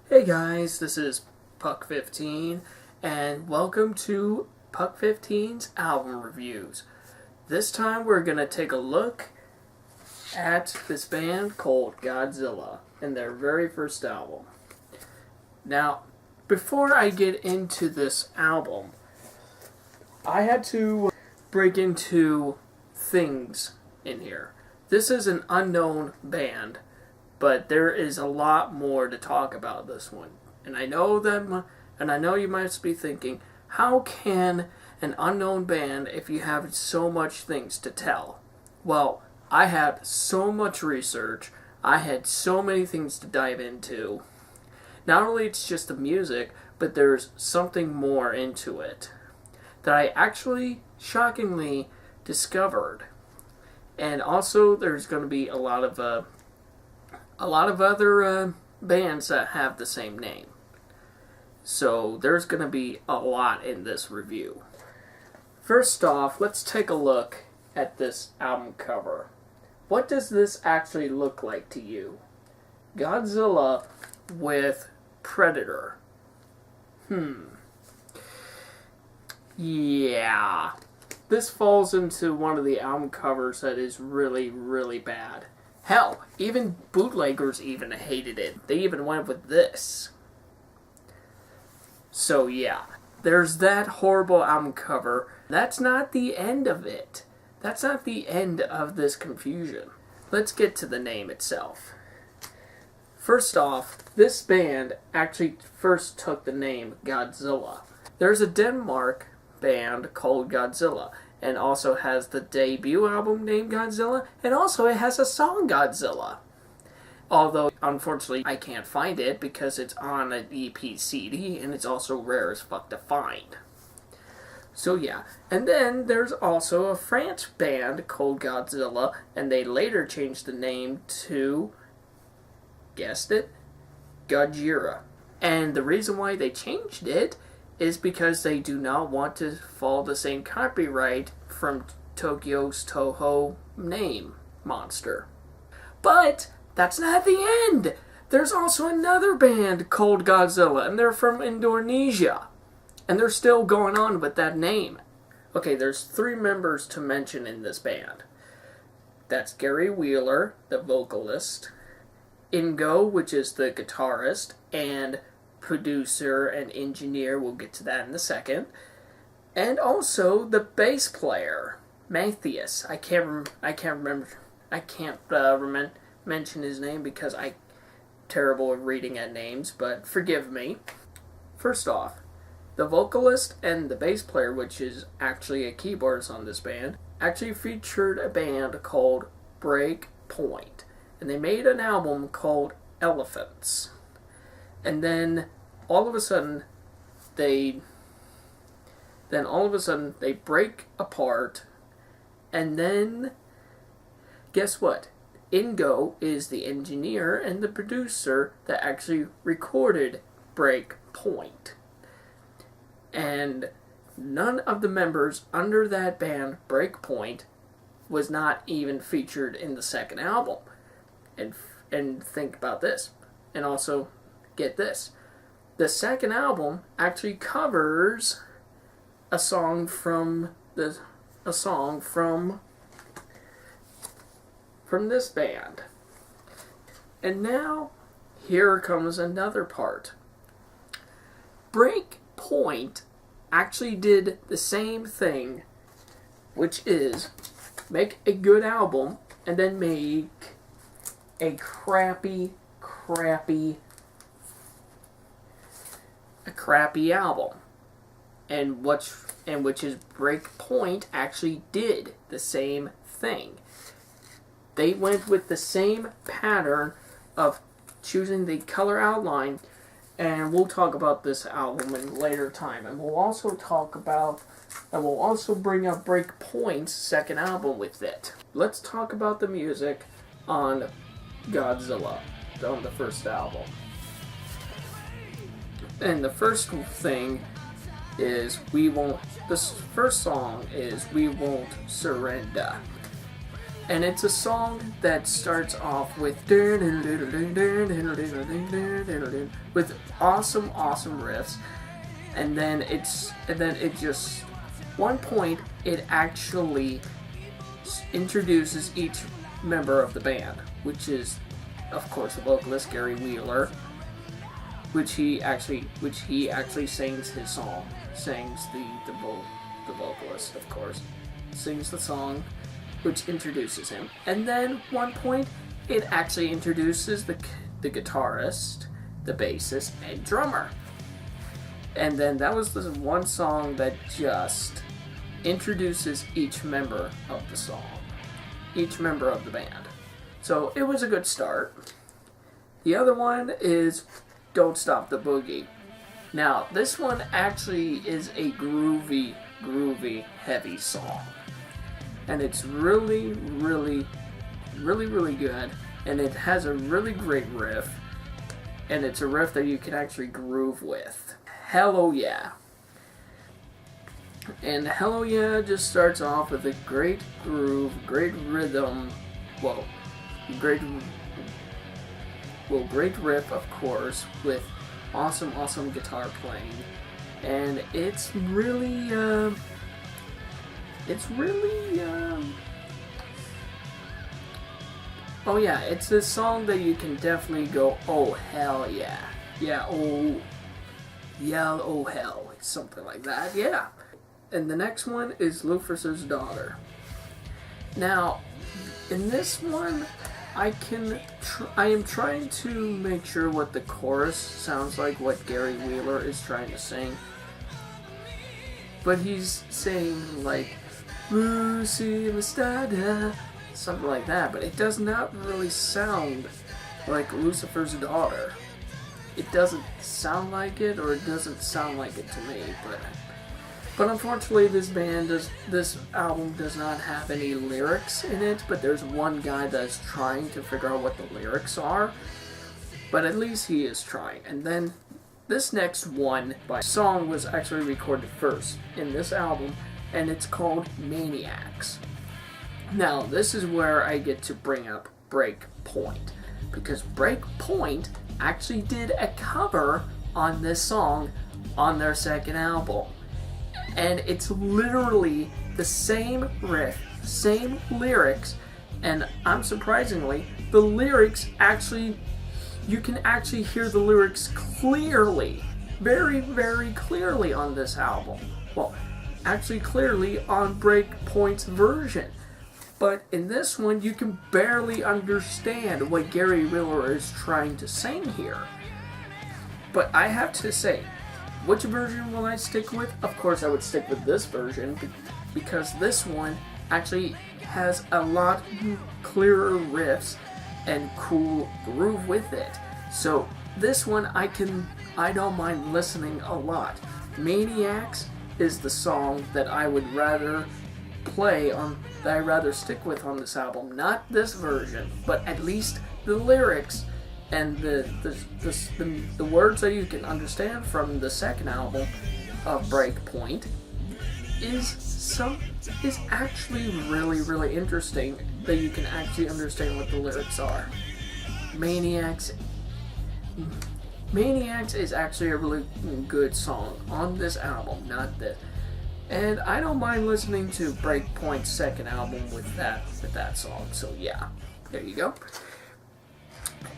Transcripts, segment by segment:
Hey guys, this is Puck15, and welcome to Puck15's album reviews. This time we're going to take a look at this band called Godzilla and their very first album. Now, before I get into this album, I had to break into things in here. This is an unknown band, but there is a lot more to talk about this one. And I know you might be thinking, how can an unknown band if you have so much things to tell? Well, I had so much research. I had so many things to dive into. Not only it's just the music, but there's something more into it that I actually shockingly discovered. And also there's going to be a lot of other bands that have the same name. So there's going to be a lot in this review. First off, let's take a look at this album cover. What does this actually look like to you? Godzilla with Predator. Yeah. This falls into one of the album covers that is really, really bad. Hell, even bootleggers even hated it. They even went with this. So yeah, there's that horrible album cover. That's not the end of it. That's not the end of this confusion. Let's get to the name itself. First off, this band actually first took the name Godzilla. There's a Denmark band called Godzilla, and also has the debut album named Godzilla, and also it has a song Godzilla. Although, unfortunately, I can't find it because it's on an EP CD, and it's also rare as fuck to find. So yeah, and then there's also a French band called Godzilla, and they later changed the name to, guessed it, Godzilla. And the reason why they changed it is because they do not want to follow the same copyright from Tokyo's Toho name, Monster. But that's not the end! There's also another band called Godzilla, and they're from Indonesia. And they're still going on with that name. Okay, there's 3 members to mention in this band. That's Gary Wheeler, the vocalist, Ingo, which is the guitarist, and producer and engineer, we'll get to that in a second, and also the bass player, Matthias. I can't mention his name because I'm terrible at reading at names, but forgive me. First off, the vocalist and the bass player, which is actually a keyboardist on this band, actually featured a band called Breakpoint, and they made an album called Elephants. And then all of a sudden they break apart, and then guess what? Ingo is the engineer and the producer that actually recorded Breakpoint. And none of the members under that band, Breakpoint, was not even featured in the second album. And think about this. And also, get this. The second album actually covers a song from this band. And now, here comes another part. Breakpoint actually did the same thing, which is make a good album and then make a crappy album, and which is Breakpoint actually did the same thing. They went with the same pattern of choosing the color outline, and we'll talk about this album in a later time, and we'll also bring up Breakpoint's second album with it. Let's talk about the music on Godzilla, on the first album. And the first thing is this first song is We Won't Surrender. And it's a song that starts off with awesome riffs, and then it just one point it actually introduces each member of the band, which is of course the vocalist Gary Wheeler, which he actually sings his song, sings the vocalist, of course, sings the song, which introduces him. And then one point it actually introduces the guitarist, the bassist, and drummer. And then that was the one song that just introduces each member of the song, each member of the band. So it was a good start. The other one is Don't Stop the Boogie. Now, this one actually is a groovy, heavy song. And it's really good. And it has a really great riff. And it's a riff that you can actually groove with. Hello Yeah. And Hello Yeah just starts off with a great groove, great rhythm, great riff, of course, with awesome guitar playing. And it's really oh yeah, it's a song that you can definitely go, oh hell yeah. Yeah, oh hell, something like that, yeah. And the next one is Lucifer's Daughter. Now, in this one, I am trying to make sure what the chorus sounds like, what Gary Wheeler is trying to sing. But he's saying like, Lucy Mastada, something like that, but it does not really sound like Lucifer's Daughter. It doesn't sound like it, or it doesn't sound like it to me, but unfortunately this album does not have any lyrics in it, but there's one guy that's trying to figure out what the lyrics are, but at least he is trying. And then this next song was actually recorded first in this album, and it's called Maniacs. Now, this is where I get to bring up Breakpoint, because Breakpoint actually did a cover on this song on their second album. And it's literally the same riff, same lyrics, and unsurprisingly, the lyrics you can actually hear the lyrics clearly, very clearly on this album. Well, actually clearly on Breakpoint's version. But in this one, you can barely understand what Gary Wheeler is trying to sing here. But I have to say, which version will I stick with? Of course, I would stick with this version, because this one actually has a lot clearer riffs and cool groove with it. So this one I don't mind listening a lot. Maniacs is the song that I would rather stick with on this album. Not this version, but at least the lyrics and the words that you can understand from the second album of Breakpoint is actually really interesting, that you can actually understand what the lyrics are. Maniacs is actually a really good song on this album, not this. And I don't mind listening to Breakpoint's second album with that song. So yeah, there you go.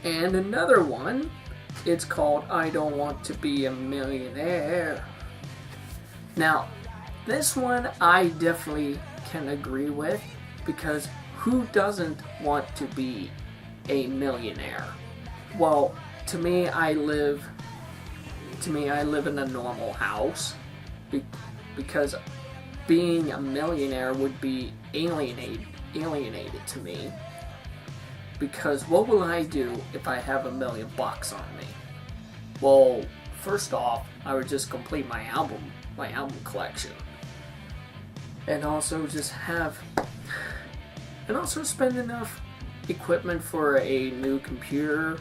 And another one, it's called I Don't Want to Be a Millionaire. Now, this one I definitely can agree with, because who doesn't want to be a millionaire? Well, to me, I live in a normal house, because being a millionaire would be alienated to me. Because what will I do if I have $1 million on me? Well, first off, I would just complete my album collection, and also spend enough equipment for a new computer,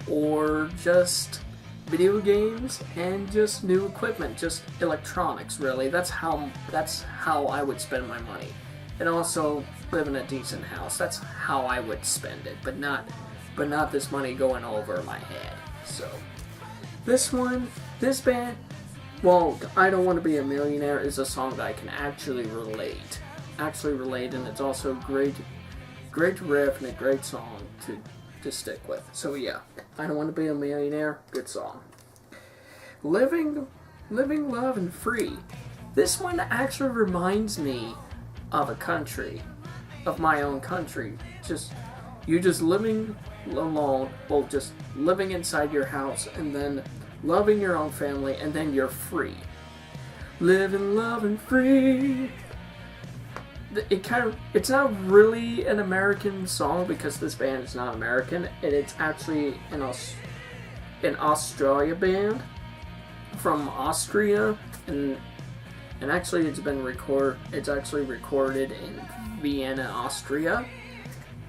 or just video games and just new equipment, just electronics. Really, that's how I would spend my money. And also live in a decent house. That's how I would spend it, but not this money going over my head. So this band, well, I Don't Want to Be a Millionaire is a song that I can actually relate, and it's also a great riff and a great song to stick with. So yeah, I Don't Want to Be a Millionaire, good song. Living, Love, and Free. This one actually reminds me of a country, of my own country. You just living alone, well, just living inside your house, and then loving your own family, and then you're free. Living, love, and free. It's not really an American song because this band is not American, and it's actually an Australia band from Austria, and actually it's actually recorded in Vienna, Austria.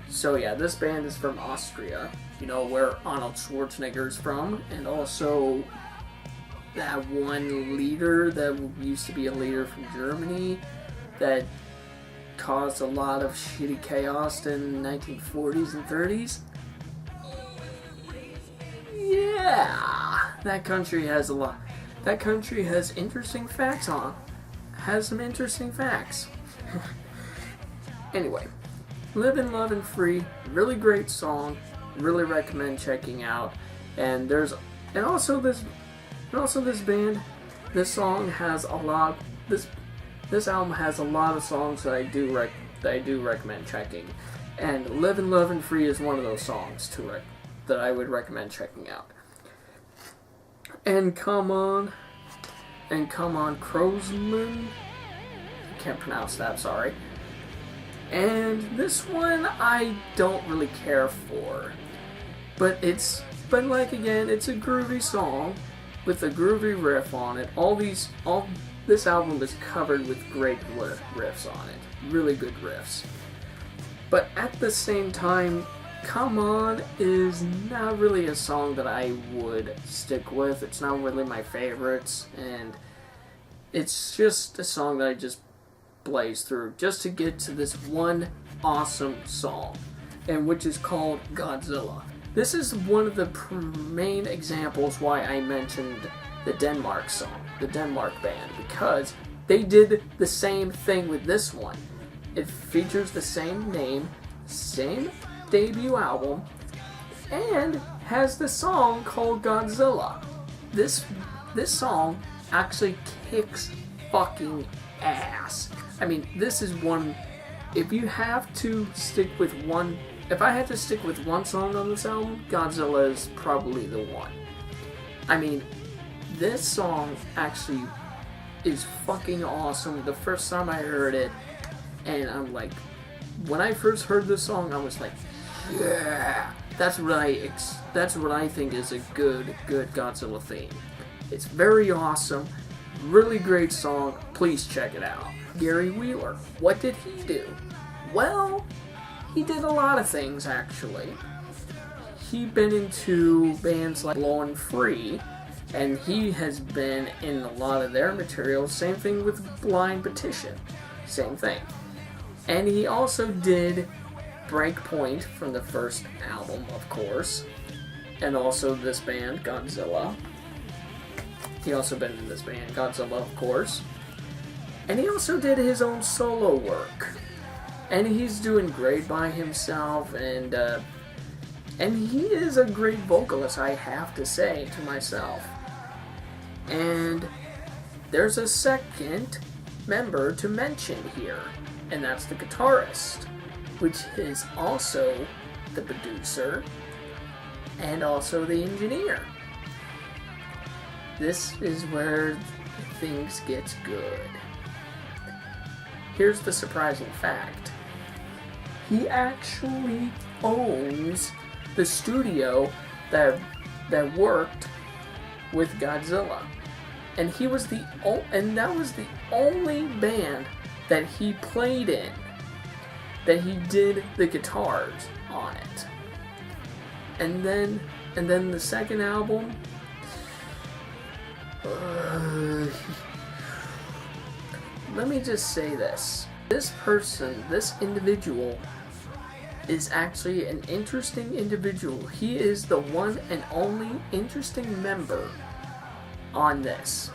So yeah, this band is from Austria, where Arnold Schwarzenegger is from, and also that one leader that used to be a leader from Germany that caused a lot of shitty chaos in the 1940s and 30s. Yeah, that country has interesting facts has some interesting facts. Anyway, Living, Love, and Free, really great song, really recommend checking out. And also this band, this album has a lot of songs that I do recommend checking. And Living, Love, and Free is one of those songs that I would recommend checking out. And Come On, Crowsman. Can't pronounce that, sorry. And this one I don't really care for. But it's a groovy song with a groovy riff on it. This album is covered with great riffs on it. Really good riffs. But at the same time, Come On is not really a song that I would stick with. It's not really my favorites, and it's just a song that I just blaze through just to get to this one awesome song, and which is called Godzilla. This is one of the main examples why I mentioned the Denmark song, the Denmark band, because they did the same thing with this one. It features the same name, same debut album, and has the song called Godzilla. This song actually kicks fucking ass. I mean, this is one. If I had to stick with one song on this album, Godzilla is probably the one. I mean, this song actually is fucking awesome. The first time I heard it, and I'm like, when I first heard this song, I was like, yeah, that's what I think is a good Godzilla theme. It's very awesome, really great song. Please check it out. Gary Wheeler, what did he do? Well, he did a lot of things actually. He'd been into bands like Blowin' Free, and he has been in a lot of their material. Same thing with Blind Petition, same thing. And he also did Breakpoint from the first album, of course, and also this band, Godzilla. He also been in this band, Godzilla, of course. And he also did his own solo work. And he's doing great by himself, and he is a great vocalist, I have to say to myself. And there's a second member to mention here, and that's the guitarist, which is also the producer and also the engineer. This is where things get good. Here's the surprising fact. He actually owns the studio that worked with Godzilla. And that was the only band that he played in that he did the guitars on it. And then the second album, let me just say this. This person, this individual, is actually an interesting individual. He is the one and only interesting member on this.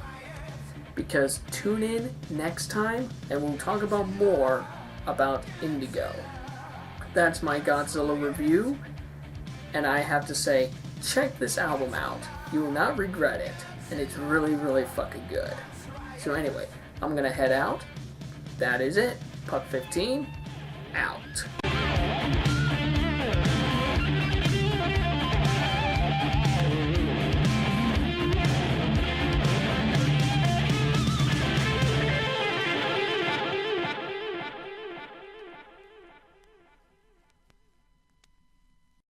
Because tune in next time and we'll talk about more about Indigo. That's my Godzilla review, and I have to say, check this album out. You will not regret it, and it's really, really fucking good. So anyway, I'm gonna head out. That is it. Puck 15, out.